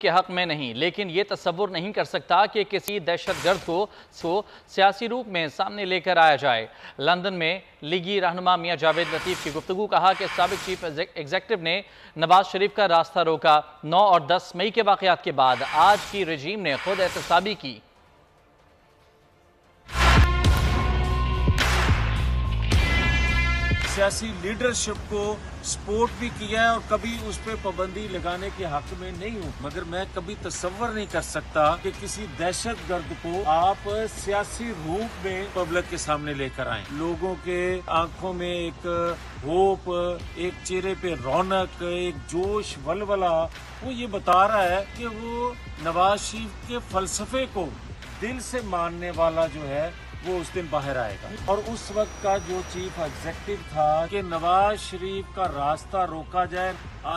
के हक में नहीं, लेकिन ये तस्वुर नहीं कर सकता कि किसी दहशतगर्द को सियासी रूप में सामने लेकर आया जाए। लंदन में लीगी रहनुमा मियां जावेद लतीफ की गुफ्तगू कहा कि साबिक चीफ एग्जीक्यूटिव ने नवाज शरीफ का रास्ता रोका। 9 और 10 मई के वाक़यात के बाद आज की रजीम ने खुद एहतसाबी की। सियासी लीडरशिप को सपोर्ट भी किया है और कभी उस पर पाबंदी लगाने के हक में नहीं हूँ, मगर मैं कभी तसव्वुर नहीं कर सकता कि किसी दहशतगर्द को आप सियासी रूप में पब्लिक के सामने लेकर आए। लोगों के आंखों में एक होप, एक चेहरे पे रौनक, एक जोश वलवला, वो ये बता रहा है कि वो नवाज शरीफ के फलसफे को दिल से मानने वाला जो है वो उस दिन बाहर आएगा। और उस वक्त का जो चीफ एग्जीक्यूटिव था कि नवाज शरीफ का रास्ता रोका जाए,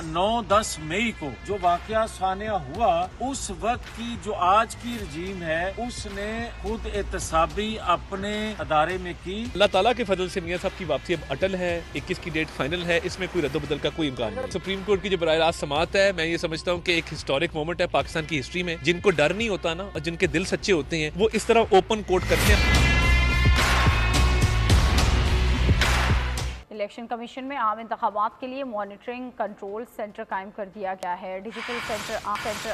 9-10 मई को जो वाकया सानिया हुआ, उस वक्त की जो आज की रजीम है उसने खुद एहतसाबी अपने अदारे में की। अल्लाह ताला के फजल से मियां साहब की वापसी अब अटल है। 21 की डेट फाइनल है, इसमें कोई रद्दबदल का कोई इम्कान नहीं। सुप्रीम कोर्ट की जो बराह रास्त समाअत है, मैं ये समझता हूँ कि एक हिस्टोरिक मोमेंट है पाकिस्तान की हिस्ट्री में। जिनको डर नहीं होता ना और जिनके दिल सच्चे होते हैं, वो इस तरह ओपन कोर्ट करते हैं। इलेक्शन कमीशन में आम इंतखाबात के लिए मॉनिटरिंग कंट्रोल सेंटर कायम कर दिया गया है। Digital centre